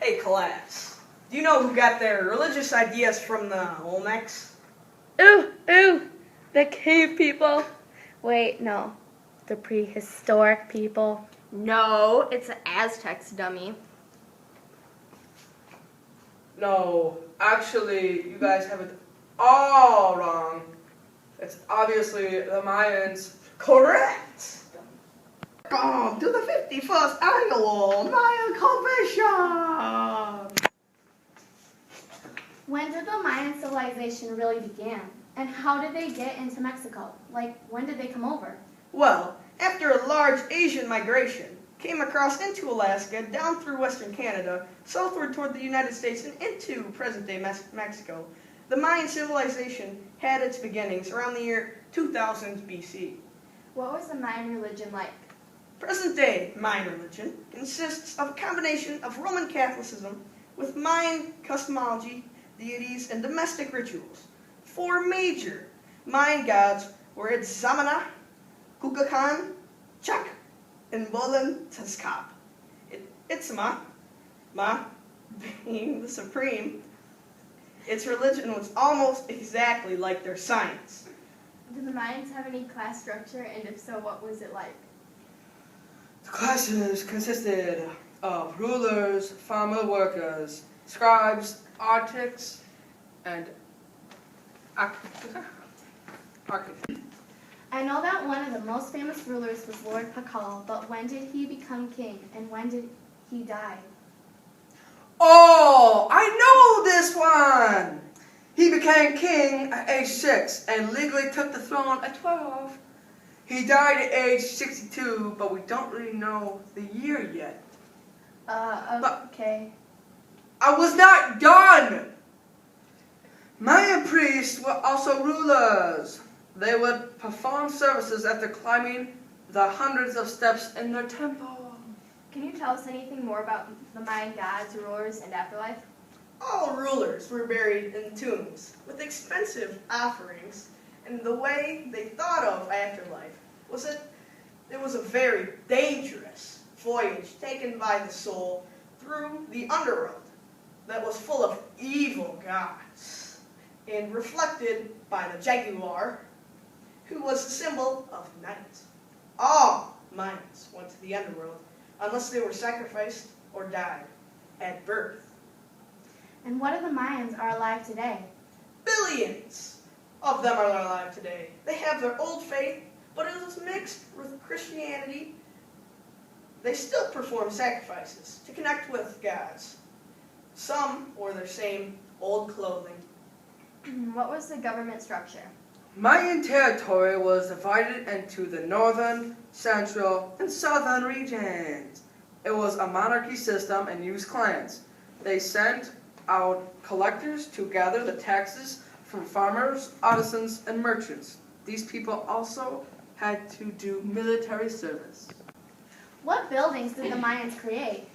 Hey class, do you know who got their religious ideas from the Olmecs? Ooh, the cave people. Wait, no, the prehistoric people. No, it's the Aztecs, dummy. No, actually, you guys have it all wrong. It's obviously the Mayans. Correct! Welcome to the 51st annual Mayan Convention! When did the Mayan civilization really begin? And how did they get into Mexico? Like, when did they come over? Well, after a large Asian migration came across into Alaska, down through western Canada, southward toward the United States, and into present-day Mexico, the Mayan civilization had its beginnings around the year 2000 BC. What was the Mayan religion like? Present-day Mayan religion consists of a combination of Roman Catholicism with Mayan cosmology, deities, and domestic rituals. Four major Mayan gods were Itzamana, Kukulkan, Chak, and Bolan Tezcap. Itzama, Ma, being the supreme, its religion was almost exactly like their science. Did the Mayans have any class structure, and if so, what was it like? The classes consisted of rulers, farmer workers, scribes, architects, and architects. I know that one of the most famous rulers was Lord Pakal, but when did he become king, and when did he die? Oh, I know this one! He became king at age 6 and legally took the throne at 12. He died at age 62, but we don't really know the year yet. Okay. I was not done! Mayan priests were also rulers. They would perform services after climbing the hundreds of steps in their temple. Can you tell us anything more about the Mayan gods, rulers, and afterlife? All rulers were buried in tombs with expensive offerings, and the way they thought of afterlife was that it was a very dangerous voyage taken by the soul through the underworld that was full of evil gods, and reflected by the jaguar, who was a symbol of night. All Mayans went to the underworld unless they were sacrificed or died at birth. And what of the Mayans are alive today? Billions of them are alive today. They have their old faith, but it is mixed with Christianity. They still perform sacrifices to connect with gods. Some wore their same old clothing. What was the government structure? Mayan territory was divided into the northern, central, and southern regions. It was a monarchy system and used clans. They sent out collectors to gather the taxes from farmers, artisans, and merchants. These people also had to do military service. What buildings did the Mayans create?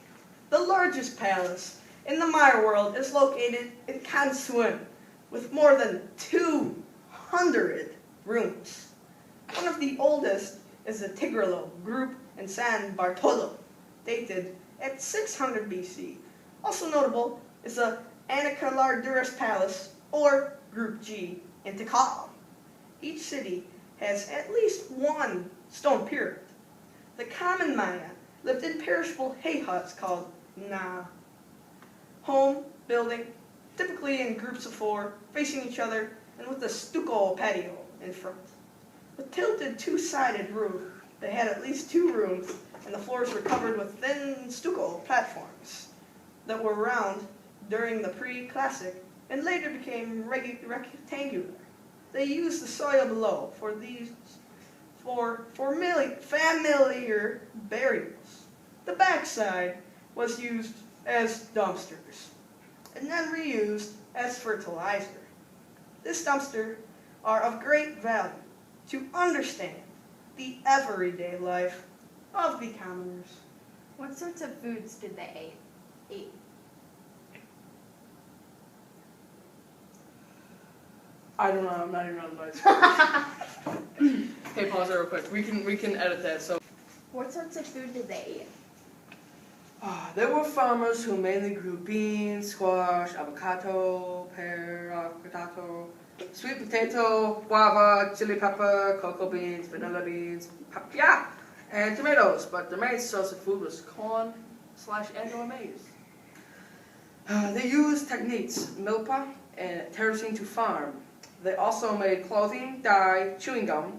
The largest palace in the Maya world is located in Cansuin, with more than 200 rooms. One of the oldest is the Tigrillo group in San Bartolo, dated at 600 BC. Also notable is the Anacalarduras Palace, or Group G, in Tikal. Each city has at least one stone pyramid. The common Maya lived in perishable hay huts called na. Home building, typically in groups of 4, facing each other, and with a stucco patio in front. With tilted two-sided roof, they had at least 2 rooms, and the floors were covered with thin stucco platforms that were round during the pre-classic and later became rectangular. They used the soil below for familiar burials. The backside was used as dumpsters and then reused as fertilizer. This dumpster are of great value to understand the everyday life of the commoners. What sorts of foods did they eat? I don't know, I'm not even on my Hey, pause it real quick. We can edit that. So What sorts of food did they eat? There were farmers who mainly grew beans, squash, avocado, pear, potato, sweet potato, guava, chili pepper, cocoa beans, vanilla beans, papaya, and tomatoes. But the main source of food was corn /and/or maize. They used techniques, milpa and terracing to farm. They also made clothing, dye, chewing gum,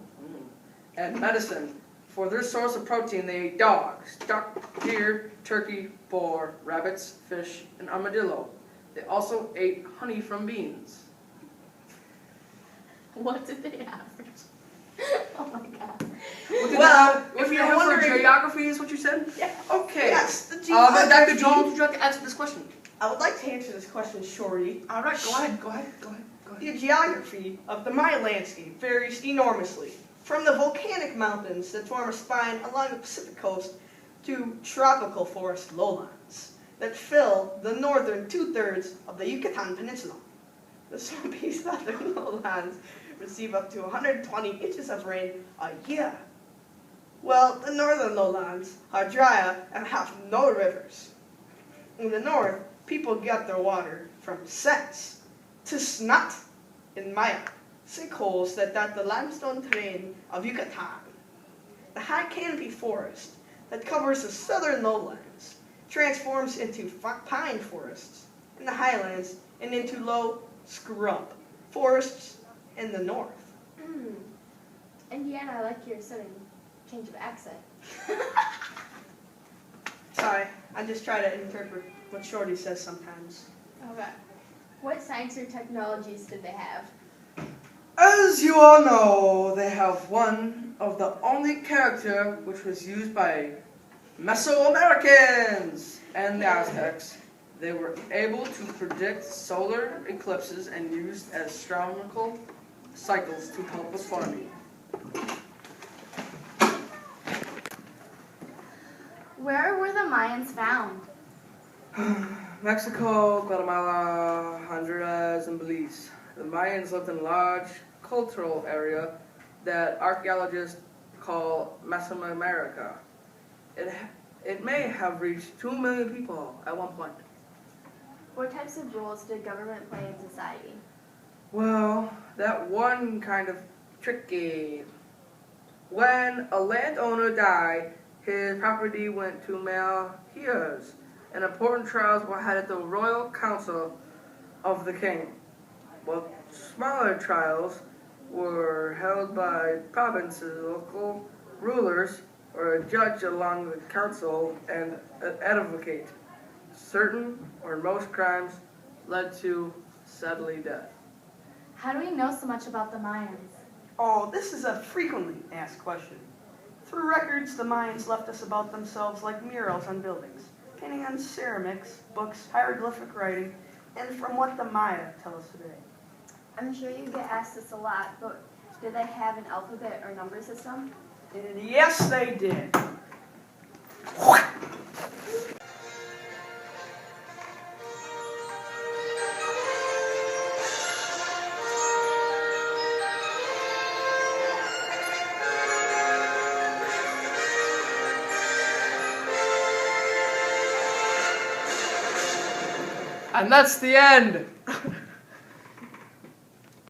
and medicine. For their source of protein, they ate dogs, duck, deer, turkey, boar, rabbits, fish, and armadillo. They also ate honey from beans. What did they average? Oh my god. Well, if If you're you're wondering- for geography, is what you said? Yeah. Okay. Yes, the Then geography. Dr. Jones, would you like to answer this question? I would like to answer this question, Shorty. All right, go ahead. The geography of the Mayan landscape varies enormously, from the volcanic mountains that form a spine along the Pacific coast to tropical forest lowlands that fill the northern two-thirds of the Yucatan Peninsula. The swampy southern lowlands receive up to 120 inches of rain a year. Well, the northern lowlands are drier and have no rivers. In the north, people get their water from sets to snot in Maya, sinkholes that dot the limestone terrain of Yucatan. The high canopy forest that covers the southern lowlands transforms into pine forests in the highlands and into low scrub forests in the north. Indiana, I like your sudden change of accent. Sorry, I just try to interpret what Shorty says sometimes. Okay. What science or technologies did they have? As you all know, they have one of the only character which was used by Mesoamericans and the Aztecs. They were able to predict solar eclipses and used astronomical cycles to help with farming. Where were the Mayans found? Mexico, Guatemala, Honduras, and Belize. The Mayans lived in a large cultural area that archaeologists call Mesoamerica. It may have reached 2 million people at one point. What types of rules did government play in society? Well, that one kind of tricky. When a landowner died, his property went to male heirs, and important trials were had at the royal council of the king. While smaller trials were held by provinces, local rulers, or a judge along the council and an advocate. Certain or most crimes led to, sadly, death. How do we know so much about the Mayans? Oh, this is a frequently asked question. Through records, the Mayans left us about themselves like murals on buildings, painting on ceramics, books, hieroglyphic writing, and from what the Maya tell us today. I'm sure you get asked this a lot, but did they have an alphabet or number system? And yes, they did. And that's the end.